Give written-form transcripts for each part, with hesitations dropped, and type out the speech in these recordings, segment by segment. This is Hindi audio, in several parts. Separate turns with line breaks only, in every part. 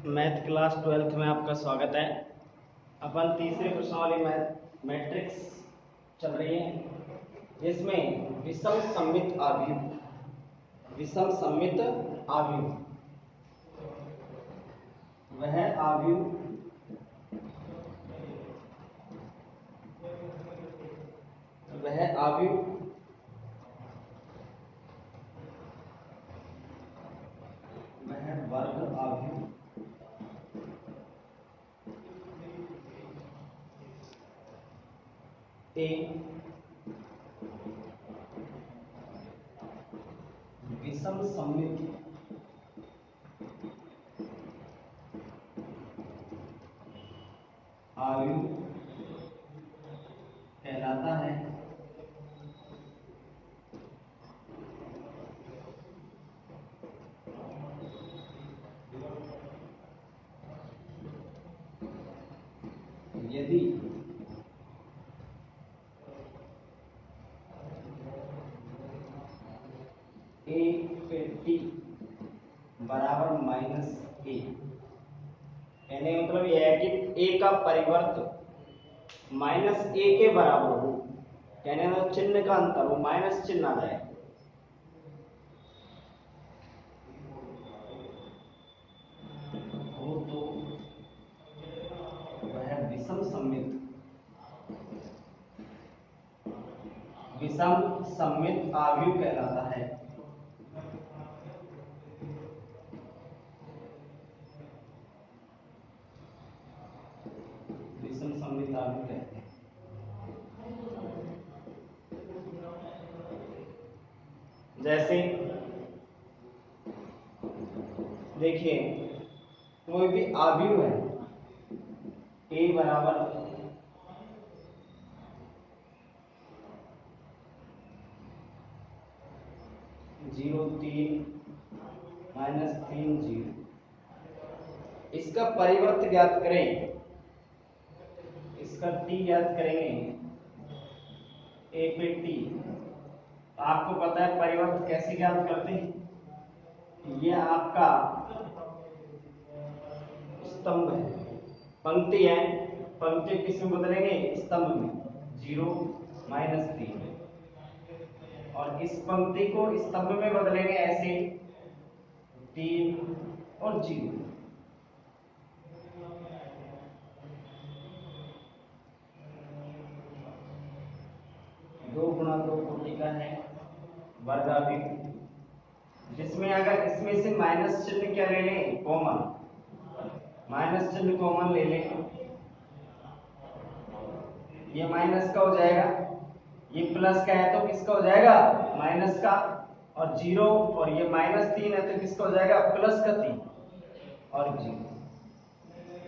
मैथ क्लास 12th में आपका स्वागत है। अपन तीसरे प्रश्नावली मैट्रिक्स चल रही है, जिसमें विषम सममित आव्यूह वह आव्यूह वर्ग आव्यूह विषम सममित आव्यूह कहलाता है। यदि a पे t बराबर -a, यानी मतलब यह है कि a का परिवर्त -a के बराबर हो, कहने का चिन्ह का अंतर हो, माइनस चिन्ह आ जाए, हो तो वह विषम सममित आव्यूह कहलाता है। विषम सममित आव्यूह कहते हैं। जैसे देखिए, कोई भी आव्यूह है a बराबर 0 3 -3 0, इसका परिवर्त ज्ञात करें, इसका t ज्ञात करेंगे a पे t। आपको पता है परिवर्त कैसे ज्ञात करते हैं, ये आपका स्तंभ है, पंक्ति है, पंक्ति किस में बदलेंगे, स्तंभ में, 0 -3, और इस पंक्ति को स्तंभ में बदलेंगे ऐसे 3 और 0। 2 गुणा 2 कोटि का है वर्ग आव्यूह, जिसमें अगर इसमें से माइनस चिन्ह क्या ले लें, कॉमन, माइनस चिन्ह कॉमन ले लें, ये माइनस का हो जाएगा, ये प्लस का है तो किसका हो जाएगा, माइनस का, और 0, और ये -3 है तो किसका हो जाएगा, प्लस का 3 और 0।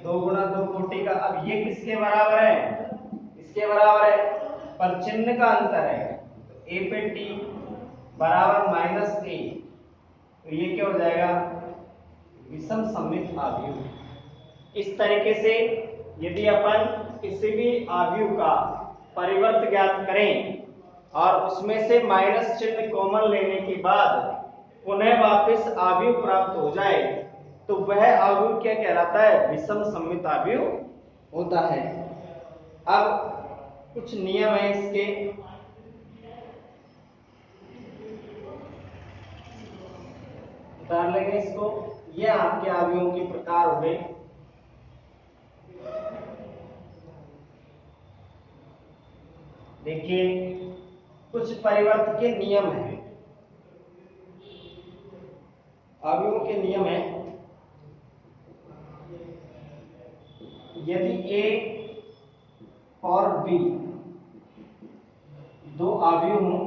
2 गुणा 2 कोटि का। अब ये किसके बराबर है, इसके बराबर है, पर चिन्ह का अंतर है, a पे t बराबर -a, तो ये क्या हो जाएगा, विषम सममित आव्यूह। इस तरीके से यदि अपन किसी भी आव्यूह का परिवर्त ज्ञात करें और उसमें से माइनस चिन्ह कॉमन लेने के बाद पुनः वापस आव्यूह प्राप्त हो जाए तो वह आव्यूह क्या कहलाता है, विषम सममित आव्यूह होता है। अब कुछ नियम है इसके, उतार लेंगे इसको। ये आपके आव्यूहों के प्रकार हो गए। देखिए, कुछ परिवर्त के नियम हैं, आव्यूहों के नियम है। यदि a और b दो आव्यूह हों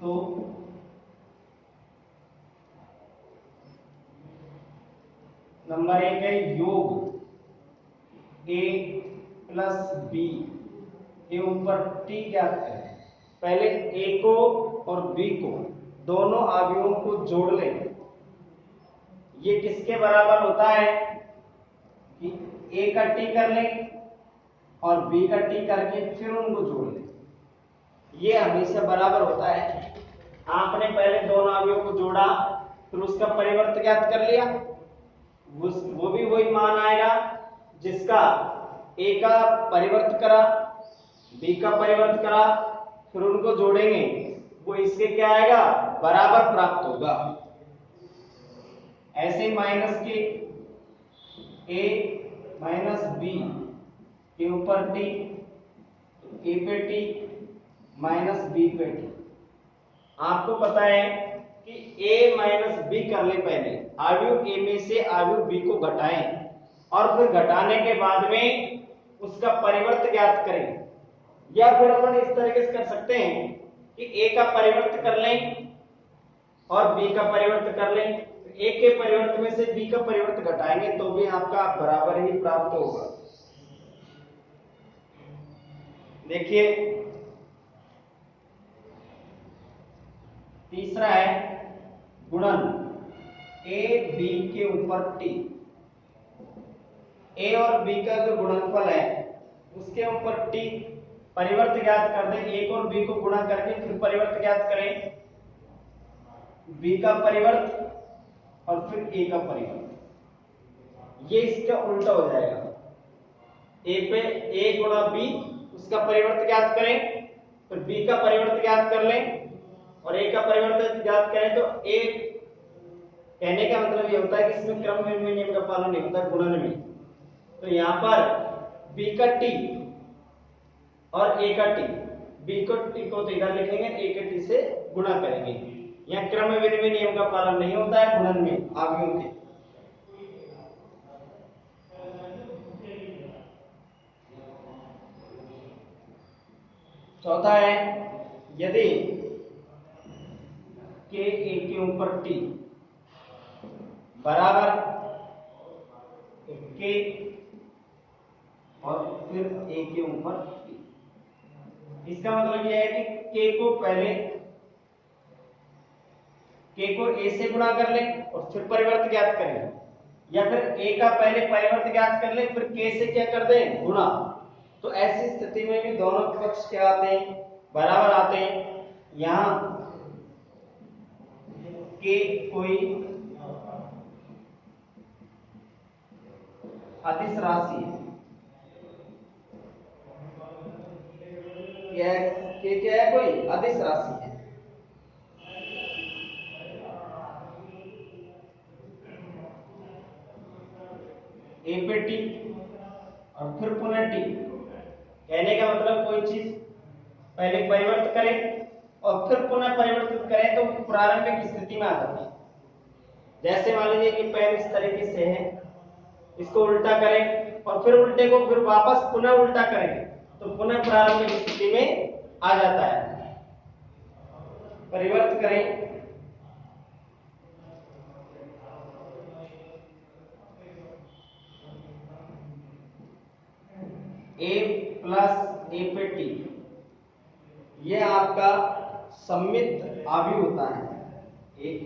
तो नंबर 1 है योग a प्लस b के ऊपर t ज्ञात करें। पहले a को और b को, दोनों आव्यूहों को जोड़ लें। ये किसके बराबर होता है कि a का t कर लें और b का t करके फिर उनको जोड़ लें। ये हमेशा बराबर होता है आपने पहले दोनों अवयवों को जोड़ा, फिर उसका परिवर्त ज्ञात कर लिया, वो भी वही मान आएगा जिसका ए का परिवर्त करा, बी का परिवर्त करा, फिर उनको जोड़ेंगे, वो इसके क्या आएगा, बराबर प्राप्त होगा। ऐसे माइनस के ए माइनस बी के ऊपर टी, ए पे टी माइनस बी पे टी। आपको पता है कि a माइनस बी कर ले, पहले अवयव a में से अवयव b को घटाएं और फिर घटाने के बाद में उसका परिवर्त ज्ञात करें। या फिर अपन इस तरीके से कर सकते हैं कि a का परिवर्त कर लें और b का परिवर्त कर लें, तो a के परिवर्त में से b का परिवर्त घटाएंगे तो भी आपका बराबर ही प्राप्त होगा। देखिए तीसरा है गुणन a b के ऊपर t। a और b का जो गुणनफल है उसके ऊपर t परिवर्त ज्ञात कर दें, एक और b को गुणा करके फिर परिवर्त ज्ञात करें, b का परिवर्त और फिर a का परिवर्त, ये इसका उल्टा हो जाएगा। a पे a गुणा b उसका परिवर्त ज्ञात करें, फिर b का परिवर्त ज्ञात कर लें और a का परिवर्त ज्ञात करें, तो a कहने का मतलब ये होता है कि इसमें क्रम में नियम का पालन नहीं होता गुणन में। तो यहाँ पर b का t और a का t, b को t को तो इधर लिखेंगे, a के t से गुणा करेंगे। यहाँ क्रम विनिमय नियम का पालन नहीं होता है गुणन में अवयवों के। चौथा है यदि k a के ऊपर t बराबर k और फिर a के ऊपर t। इसका मतलब यह है कि k को पहले k को a से गुणा कर लें और फिर परिवर्त ज्ञात करें, या फिर a का पहले परिवर्त ज्ञात कर लें फिर k से क्या कर दें, गुणा। तो ऐसी स्थिति में भी दोनों पक्ष क्या आते हैं, बराबर आते हैं। यहाँ k कोई अदिश राशि है, क्या है, कोई अदिश राशि है। a पे t और फिर पुनः t, कहने का मतलब कोई चीज पहले परिवर्तित करें और फिर पुनः परिवर्तित करें तो प्रारंभिक स्थिति में आ जाती है। जैसे मान लीजिए कि पेन इस तरीके से है, इसको उल्टा करें और फिर उल्टे को फिर वापस पुनः उल्टा करें तो पुनः प्रारंभिक स्थिति में आ जाता है। परिवर्तित करें a प्लस a पे t, ये आपका सममित अवयव होता है। एक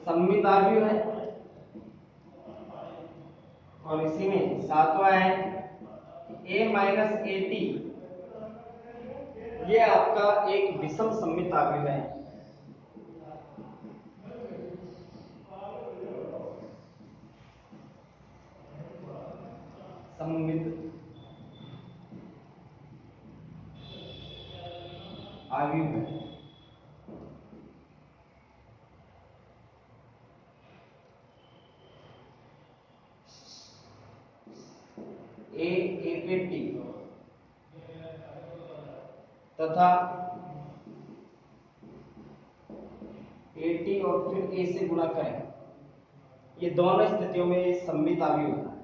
सममित अवयव है और इसी में सातवां है a माइनस ए टी, ये आपका एक विषम सममित अवयव है। सममित अवयव है। ए पे टी तथा ए टी और फिर ए से गुणा करें, ये दोनों स्थितियों में सममित अवयव होता है।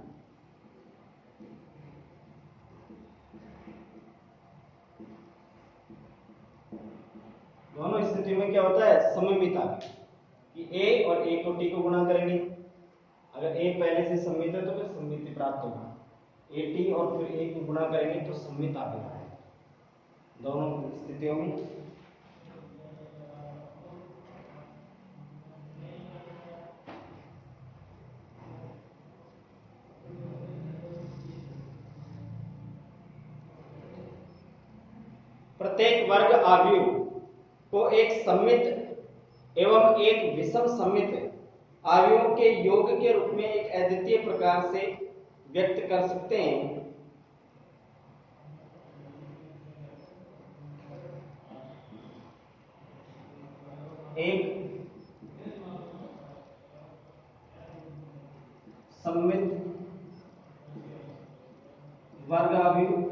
दोनों स्थितियों में क्या होता है, सममित अवयव, कि a और a को t को गुणा करेंगे, अगर a पहले से सममित है तो फिर सममिति प्राप्त होगा, ए टी और फिर a को गुणा करेंगे तो सममित अवयव है दोनों स्थितियों में। प्रत्येक वर्ग अवयव को एक सममित एवं एक विषम सममित अवयवों के योग के रूप में एक अद्वितीय प्रकार से व्यक्त कर सकते हैं। एक सममित वर्ग अवयव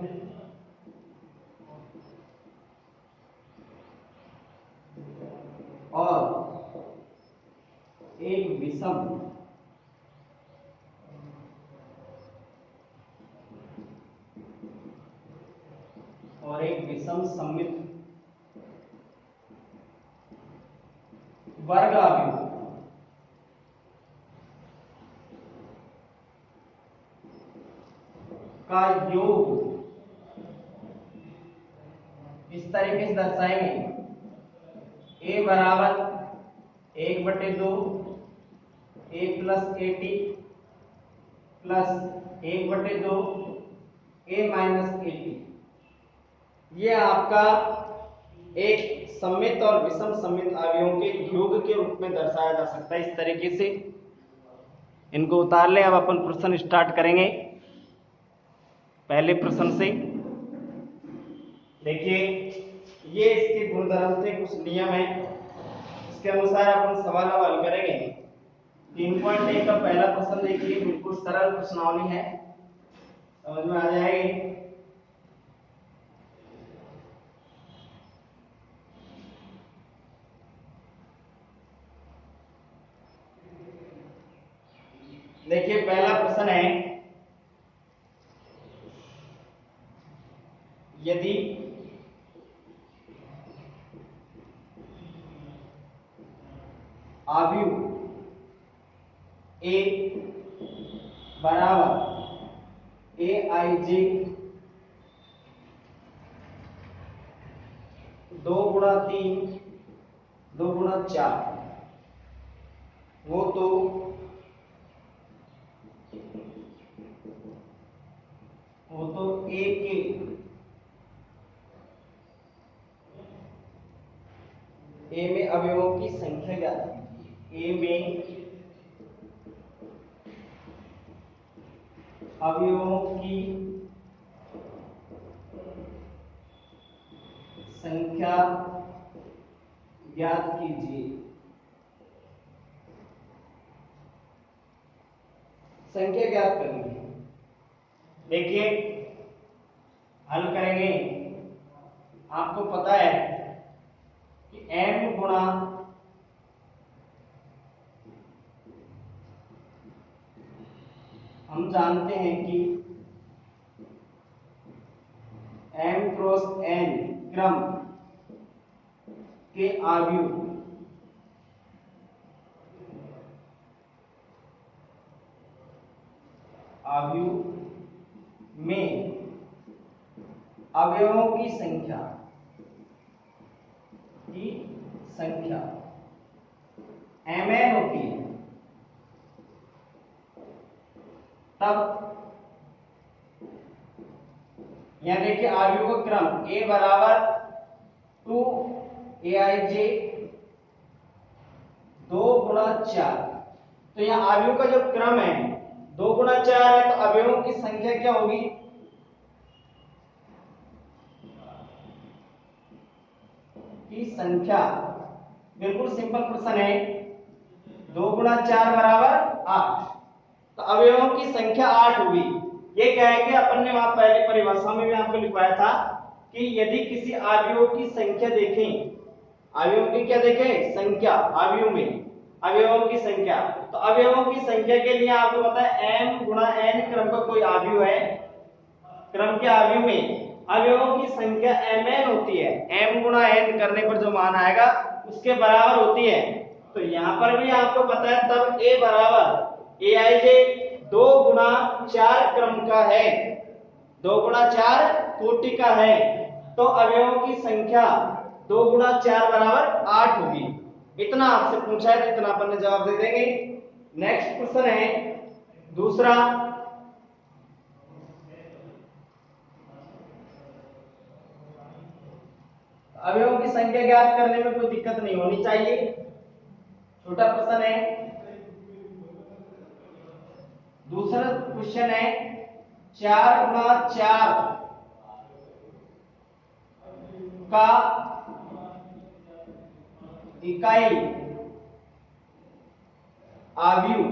और एक विषम सममित वर्ग अवयव का योग इस तरीके से दर्शाएंगे। a बराबर 1/2 a plus AT plus 1/2 a minus AT। ये आपका एक सममित और विषम सममित अवयवों के योग के रूप में दर्शाया जा सकता है। इस तरीके से इनको उतार लें। अब अपन प्रश्न स्टार्ट करेंगे पहले प्रश्न से। देखिए, ये इसके गुणधर्म थे, कुछ नियम है, इसके अनुसार अपन सवाल हल करेंगे। 3.1 का पहला प्रश्न देखिए, बिल्कुल सरल प्रश्नावली है, समझ में आ जाएगी। देखिए, पहला प्रश्न है, यदि अवयव A बराबर aij 2 × 3 2 × 4 वो तो A के A में अवयवों की संख्या ज्ञात कीजिए। A में अवयवों की संख्या ज्ञात कीजिए। संख्या ज्ञात करनी है। देखिए, हल करेंगे। आपको पता है कि m गुणा हम जानते हैं कि m क्रॉस n क्रम के अवयव में अवयवों की संख्या mn होती है। तब यहां देखिए, अवयव का क्रम a बराबर 2 aij 2 × 4। तो यहाँ अवयव का जो क्रम है 2 × 4 है, तो अवयवों की संख्या क्या होगी? की संख्या बिल्कुल सिंपल प्रश्न है। 2 × 4 बराबर 8, तो अवयवों की संख्या 8 होगी। ये क्या है कि अपन ने वहां पहले परिभाषा में भी आपको लिखवाया था कि यदि किसी अवयव की संख्या देखें, अवयवों की क्या देखें? संख्या, अवयव में अवयवों की संख्या, तो अवयवों की संख्या के लिए आपको पता है m × n क्रम का कोई अवयव है, क्रम के अवयव में अवयवों की संख्या mn होती है। m × n करने पर जो मान आएगा उसके बराबर होती है। तो यहां पर भी आपको पता है, तब a बराबर aij 2 × 4 क्रम का है, 2 × 4 कोटि का है, तो अवयवों की संख्या 2 × 4 बराबर 8 होगी। इतना आपसे पूछा है, तो इतना अपन ने जवाब दे देंगे। नेक्स्ट क्वेश्चन है दूसरा, अवयवों की संख्या ज्ञात करने में कोई दिक्कत नहीं होनी चाहिए। छोटा प्रश्न है। दूसरा क्वेश्चन है 4 गुणा 4 का इकाई आव्यूह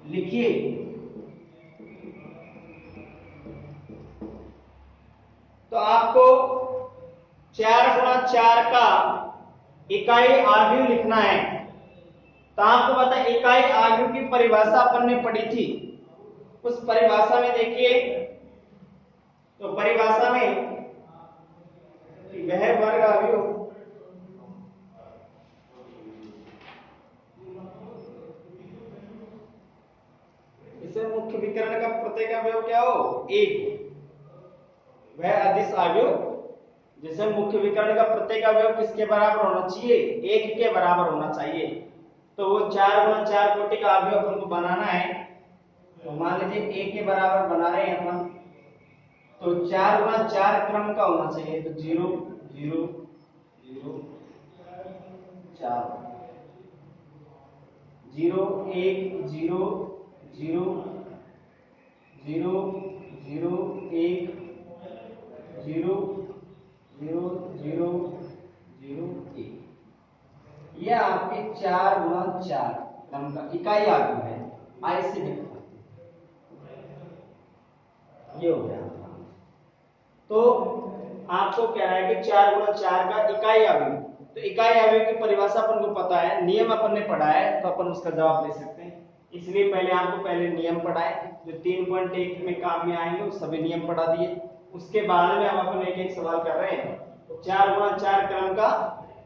लिखिए। तो आपको 4 गुणा 4 का इकाई आव्यूह लिखना है। तो आपको पता है इकाई आव्यूह की परिभाषा अपन ने पढ़ी थी। उस परिभाषा में देखिए, तो परिभाषा में वह वर्ग आव्यूह इसे मुख्य विकर्ण का प्रत्येक अवयव क्या हो, एक। वह अदिश आव्यूह जिसे मुख्य विकर्ण का प्रत्येक अवयव किसके बराबर होना चाहिए, एक के बराबर होना चाहिए। तो वो 4 गुणा 4 कोटि का अवयव अपन को बनाना है। तो मान लीजिए एक के बराबर बना रहे हैं अपन, तो 4 गुणा 4 क्रम का होना चाहिए। तो 0 0 0 4 0 1 0 0 0 0 1 0 0 0 0 1। यह आपके 4 गुणा 4 क्रम का इकाई आव्यूह है। ऐसे लिखो, ये हो गया। तो आपको कहना है कि 4 गुणा 4 का इकाई आव्यूह। तो इकाई आव्यूह की परिभाषा अपन को पता है, नियम अपन ने पढ़ा है, तो अपन उसका जवाब दे सकते हैं। इसलिए पहले नियम पढ़ाए जो 3.1 में काम में आएंगे, वो सभी नियम पढ़ा दिए। उसके बाद में हम अपन एक एक सवाल कर रहे हैं। तो 4 गुणा 4 क्रम का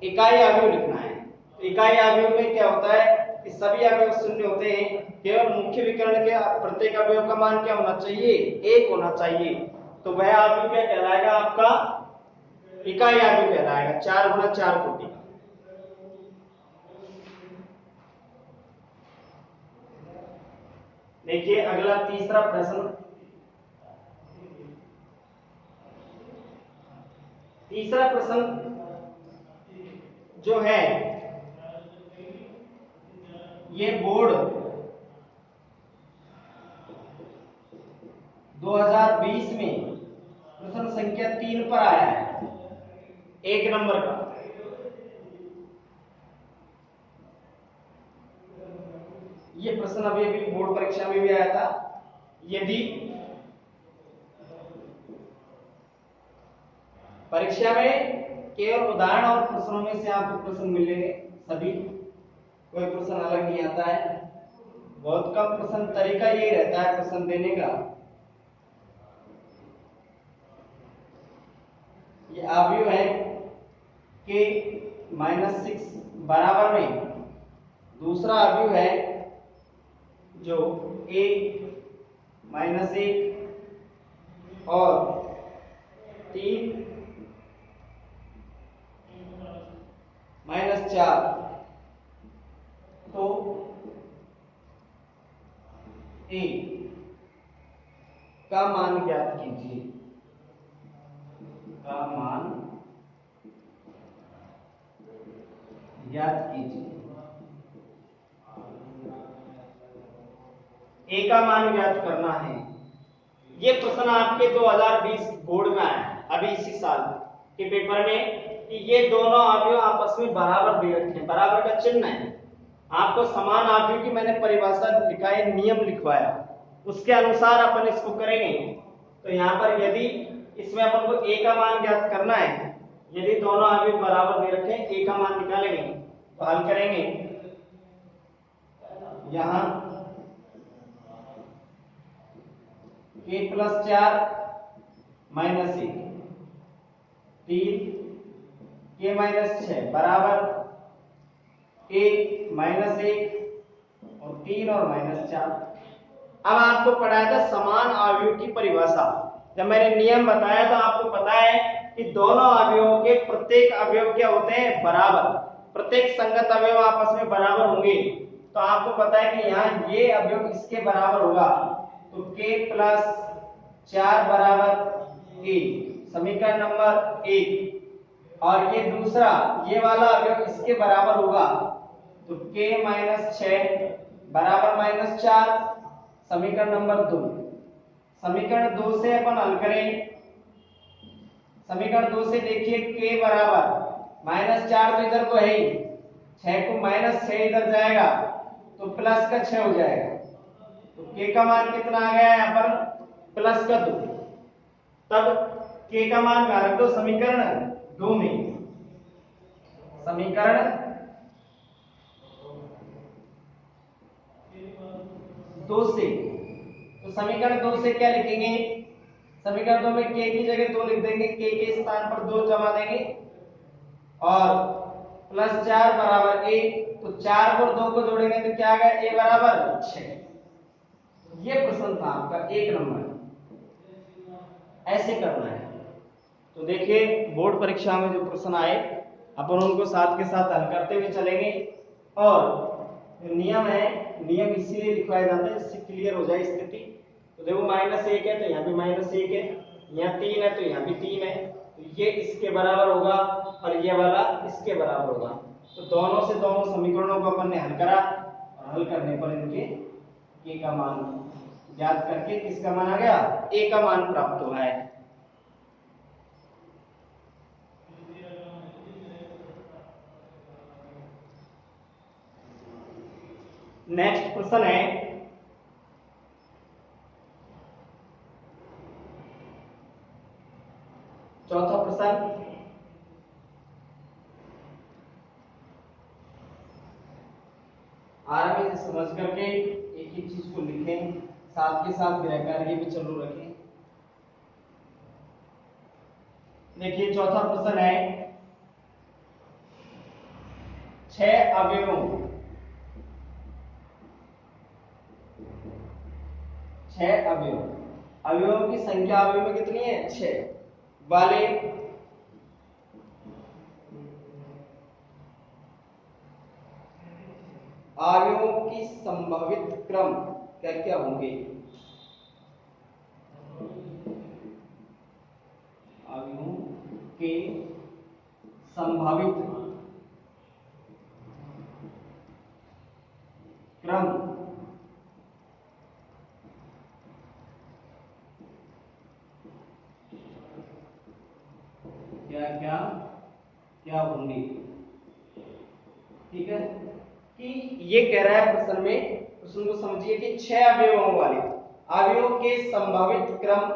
इकाई आव्यूह लिखना है। तो इकाई आव्यूह में क्या होता है कि सभी अवयव शून्य होते हैं, केवल मुख्य विकर्ण के प्रत्येक अवयव का मान क्या होना चाहिए, एक होना चाहिए। तो वह आव्यूह क्या कहलाएगा, आपका इकाई आव्यूह कहलाएगा 4 गुणा 4 कोटि। देखिए अगला तीसरा प्रश्न। तीसरा प्रश्न जो है ये बोर्ड 2020 में प्रश्न संख्या 3 पर आया है, 1 नंबर का। ये प्रश्न अभी अभी बोर्ड परीक्षा में भी आया था। यदि परीक्षा में केवल उदाहरण और प्रश्नों में से आपको प्रश्न मिलेंगे सभी, कोई प्रश्न अलग नहीं आता है। बहुत कम प्रश्न, तरीका यही रहता है प्रश्न देने का। ये आव्यूह है कि -6 बराबर में दूसरा आव्यूह है जो a -1 और 3 -4। तो a का मान ज्ञात कीजिए, का मान ज्ञात कीजिए। ए का मान ज्ञात करना है। ये प्रश्न आपके 2020 बोर्ड में आया है, अभी इसी साल के पेपर में, कि ये दोनों आव्यूह आपस में बराबर दे रखे हैं, बराबर का चिन्ह है। आपको समान आव्यूह की मैंने परिभाषा लिखा है, नियम लिखवाया, उसके अनुसार अपन इसको करेंगे। तो यहाँ पर यदि इसमें अपन को ए का मान ज्ञात करना है, यदि दोनों आव्यूह बराबर दे रखे हैं, ए का मान निकालेंगे। तो हल करेंगे, यहां k + 4 - 1 3 k - 6 बराबर a -1 और 3 और -4। अब आपको पढ़ाया था समान आव्यूह की परिभाषा। जब मैंने नियम बताया तो आपको पता है कि दोनों अवयवों के प्रत्येक अवयव क्या होते हैं, बराबर। प्रत्येक संगत अवयव आपस में बराबर होंगे। तो आपको पता है कि यहाँ ये अवयव इसके बराबर होगा, तो k + 4 बराबर ए, समीकरण नंबर 1। और ये दूसरा, ये वाला अगर इसके बराबर होगा तो k माइनस 6 बराबर माइनस 4, समीकरण नंबर 2। समीकरण 2 से अपन हल करें। समीकरण 2 से देखिए k बराबर माइनस 4 तो इधर को है ही, 6 को माइनस 6 इधर जाएगा तो प्लस का 6 हो जाएगा। तो k का मान कितना आ गया यहाँ पर, प्लस का 2। तब k का मान कहाँ रख दो, समीकरण 2 में। समीकरण 2 से, तो समीकरण 2 से क्या लिखेंगे, समीकरण 2 में k की जगह 2 लिख देंगे, k के स्थान पर 2 जमा देंगे और प्लस 4 बराबर a, तो 4 और 2 को जोड़ेंगे तो क्या आ गया, a बराबर 6। ये प्रश्न था आपका 1 नंबर। ऐसे करना है। तो देखिए बोर्ड परीक्षा में जो प्रश्न आए अपन उनको साथ के साथ हल करते हुए चलेंगे। और नियम है, नियम इसीलिए लिखवाए जाते हैं जिससे क्लियर हो जाए स्थिति। तो देखो -1 है तो यहाँ भी -1 है, यहाँ 3 है तो यहाँ भी 3 है, तो ये इसके बराबर होगा और ये वाला इसके बराबर होगा। तो दोनों से दोनों समीकरणों को अपन ने हल करा और हल करने पर इनके k का मान ज्ञात करके किसका मान आ गया, a का मान प्राप्त हुआ है। नेक्स्ट प्रश्न है चौथा प्रश्न। आराम से समझ करके एक ही चीज को लिखें, साथ के साथ गृह कार्य भी चालू रखें। देखिए चौथा प्रश्न है, 6 अवयवों, 6 अवयवों की संख्या अवयव में कितनी है, 6 वाले अवयवों की संभावित क्रम क्या क्या होंगे। अवयवों के संभावित क्रम क्या क्या क्या होंगे। ठीक है, कि ये कह रहा है प्रश्न में, प्रश्न को समझिए कि 6 अवयवों वाले अवयवों के संभावित क्रम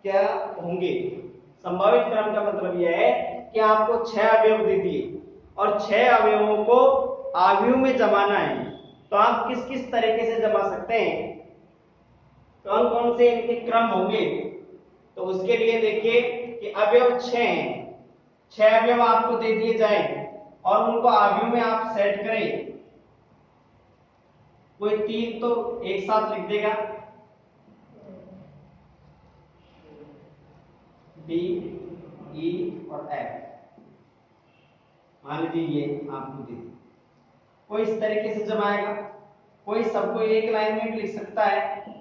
क्या होंगे। संभावित क्रम का मतलब यह है कि आपको 6 अवयव दे दिए और 6 अवयवों को अवयव में जमाना है, तो आप किस किस तरीके से जमा सकते हैं, कौन कौन से इनके क्रम होंगे। तो उसके लिए देखिए कि अवयव 6 हैं, 6 अवयव आपको दे दिए जाए और उनको अवयव में आप सेट करें। कोई 3 तो एक साथ लिख देगा, डी ई और एफ, मान लीजिए ये आपको दे, कोई इस तरीके से जमाएगा, कोई सबको एक लाइन में भी लिख सकता है।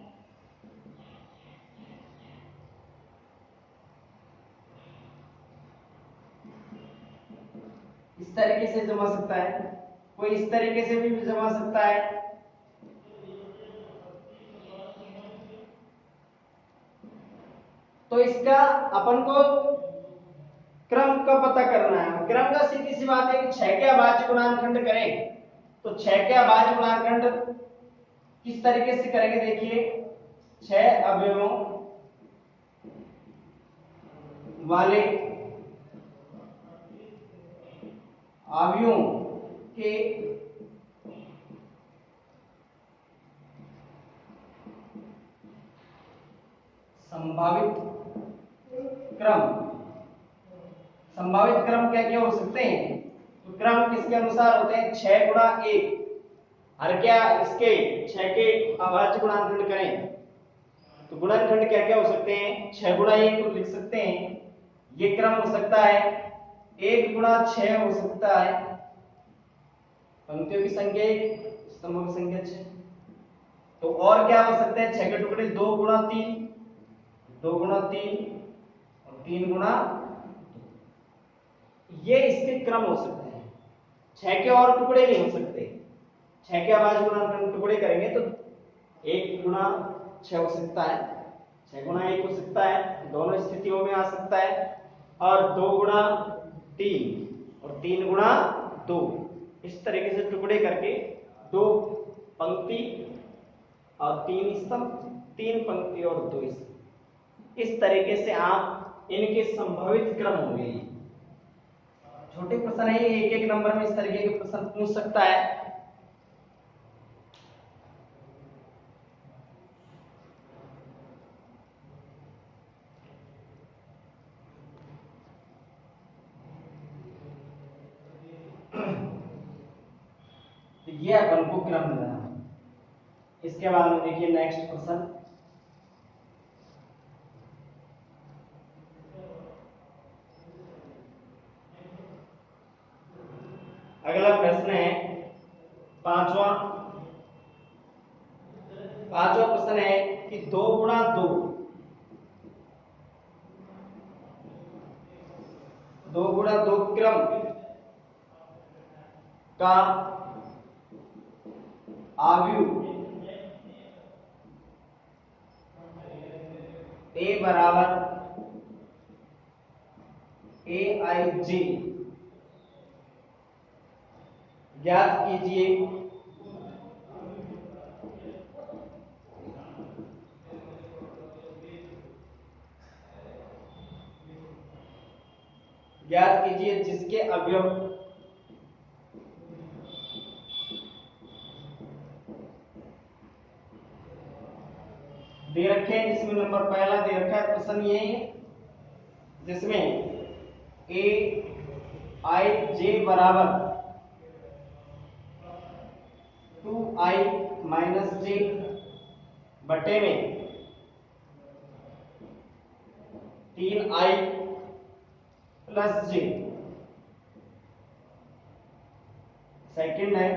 इस तरीके से जमा सकता है, कोई इस तरीके से भी जमा सकता है। तो इसका अपन को क्रम का पता करना है। क्रम का सीधी सी बात है कि 6 के अभाज्य गुणनखंड करें, तो 6 के अभाज्य गुणनखंड किस तरीके से करेंगे, देखिए 6 अवयवों वाले अवयवों के संभावित क्रम, संभावित क्रम क्या क्या हो सकते हैं। तो क्रम किसके अनुसार होते हैं, 6 गुणा 1, हर क्या इसके 6 के अभाज्य गुणनखंड करें तो गुणनखंड क्या क्या हो सकते हैं, 6 गुणा 1 को लिख सकते हैं, ये क्रम हो सकता है। 1 गुणा 6 हो सकता है, पंक्तियों की संख्या 1, स्तंभों की संख्या 6। तो और क्या हो सकता है, 6 के टुकड़े 2 गुणा 3, 2 गुणा 3 और 3 गुणा, ये इसके क्रम हो सकते हैं। 6 के और टुकड़े नहीं हो सकते। 6 के अभाज्य गुणा टुकड़े करेंगे तो 1 गुणा 6 हो सकता है, 6 गुणा 1 हो सकता है, दोनों स्थितियों में आ सकता है, और 2 गुणा 3 और 3 गुणा 2, इस तरीके से टुकड़े करके 2 पंक्ति और 3 स्तंभ, 3 पंक्ति और 2 स्तंभ, इस तरीके से आप इनके संभावित क्रम होंगे। छोटे प्रश्न है, एक एक नंबर में इस तरीके के प्रश्न पूछ सकता है। तो ये अपन को क्रम मिला। इसके बाद में देखिए नेक्स्ट क्वेश्चन, अगला प्रश्न है पांचवा प्रश्न है कि 2 गुणा 2, 2 गुणा 2 क्रम का आव्यूह A बराबर AIJ ज्ञात कीजिए। ज्ञात कीजिए जिसके अवयव दे रखे हैं, जिसमें नंबर पहला दे रखा है, प्रश्न ये है जिसमें AIJ बराबर 2I माइनस J बटे में 3I प्लस J। सेकंड है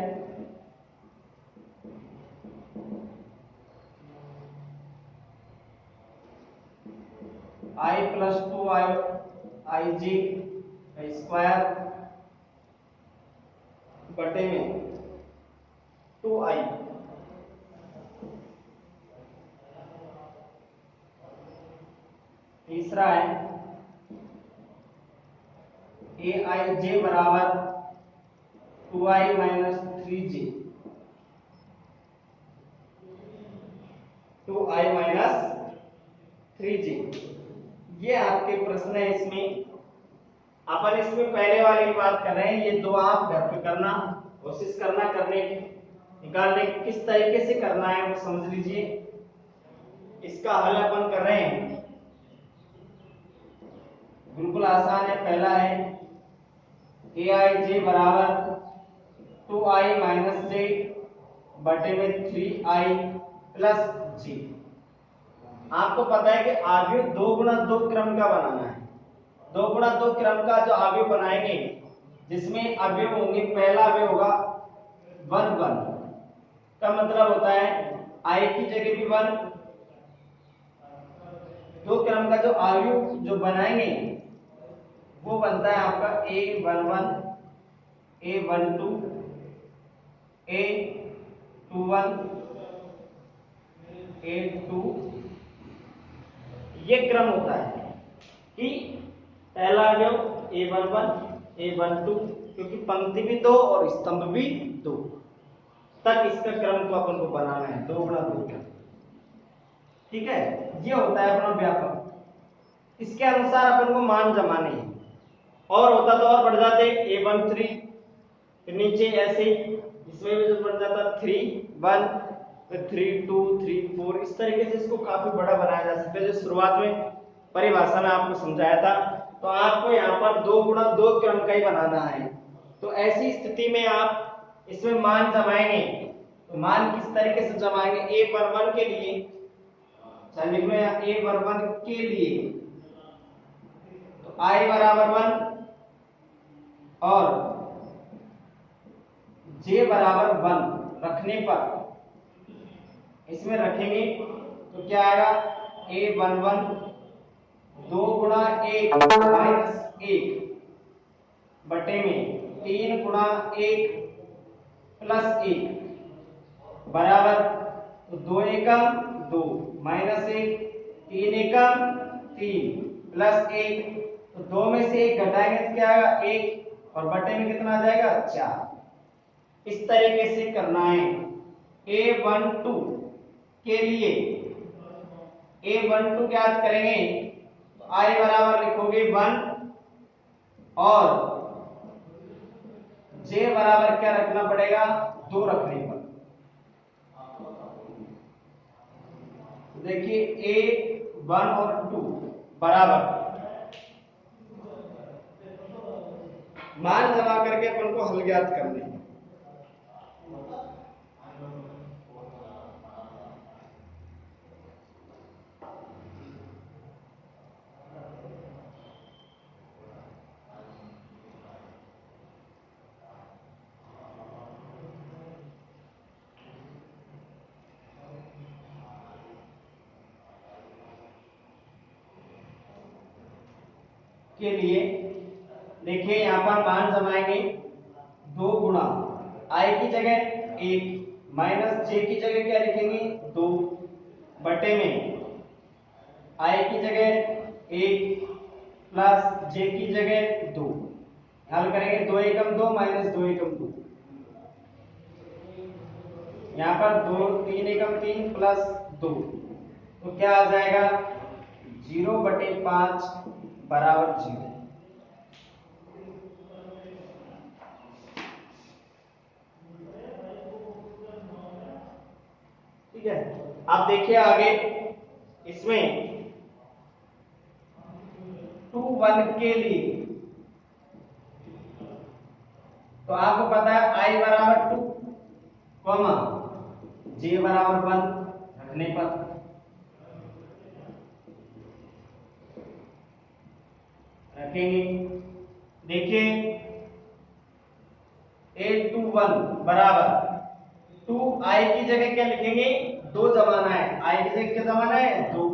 I प्लस 2IJ स्क्वायर बटे में 2I। तीसरा है AIJ बराबर 2I minus 3J, 2I minus 3J। ये आपके प्रश्न है। इसमें अपन इसमें पहले वाली बात कर रहे हैं, ये दो आप घर पे करना, कोशिश करना करने की, निकालने की किस तरीके से करना है वो समझ लीजिए। इसका हल अपन कर रहे हैं, बिल्कुल आसान है। पहला है AIJ बराबर 2I माइनस J बटे में 3I प्लस J। आपको पता है कि आव्यूह 2 गुणा 2 क्रम का बनाना है। 2 गुणा 2 क्रम का जो आव्यूह बनाएंगे, जिसमें अवयव होंगे, पहला अवयव होगा 1 1 का मतलब होता है I की जगह भी 1। 2 क्रम का जो आव्यूह जो बनाएंगे वो बनता है आपका A11 A12 A21 A2। ये क्रम होता है कि पहला अवयव A11 A12, क्योंकि पंक्ति भी 2 और स्तंभ भी 2 तक इसका क्रम को अपन को बनाना है, 2 गुणा 2 क्रम। ठीक है, ये होता है अपना व्यापक। इसके अनुसार अपन को मान जमाने हैं, और होता तो और बढ़ जाते A13, फिर नीचे ऐसे इसमें भी जो बढ़ जाता 3 1, फिर 3 2 3 4, इस तरीके से इसको काफी बड़ा बनाया जा सकता है। जो शुरुआत में परिभाषा में आपको समझाया था, तो आपको यहाँ पर 2 गुणा 2 क्रम का ही बनाना है। तो ऐसी स्थिति में आप इसमें मान जमाएंगे, तो मान किस तरीके से जमाएंगे? A11 के लिए चल लिख लो यहाँ, A11 के लिए तो I बराबर 1 और J बराबर 1 रखने पर इसमें रखेंगे तो क्या आएगा? A11 2 गुणा 1 माइनस 1 बटे में 3 गुणा 1 प्लस 1 बराबर, तो 2 एकम 2 माइनस 1, 3 एकम 3 प्लस 1, तो 2 में से 1 घटाएंगे तो क्या आएगा 1 और बटे में कितना आ जाएगा 4। इस तरीके से करना है। A12 के लिए A12 ज्ञात करेंगे तो I बराबर लिखोगे 1 और J बराबर क्या रखना पड़ेगा 2 रखने पर। तो देखिए A1 और 2 बराबर, मान जमा करके अपन को हल ज्ञात करने हैं। के लिए देखिए यहां पर मान जमाएंगे 2 गुणा I की जगह 1 माइनस J की जगह क्या लिखेंगे 2 बटे में I की जगह 1 प्लस J की जगह 2। हल करेंगे 2 एकम 2 माइनस 2 एकम 2, यहाँ पर 2 3 एकम 3 प्लस 2, तो क्या आ जाएगा 0/5 बराबर 0। ठीक है, आप देखिए आगे इसमें 2 1 के लिए तो आपको पता है I बराबर 2 कॉमा J बराबर 1 रखने पर रखेंगे। देखिए A21 बराबर 2I की जगह क्या लिखेंगे 2 जमाना है, I की जगह क्या जमाना है 2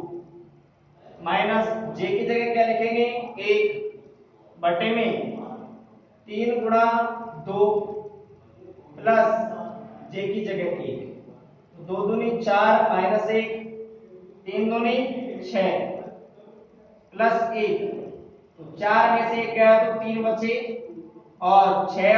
माइनस J की जगह क्या लिखेंगे 1 बटे में 3 गुणा 2 प्लस J की जगह 1, 2 दूनी 4 माइनस 1 3 दूनी 6 प्लस 1, तो 4 में से 1 गया तो 3 बचे और 6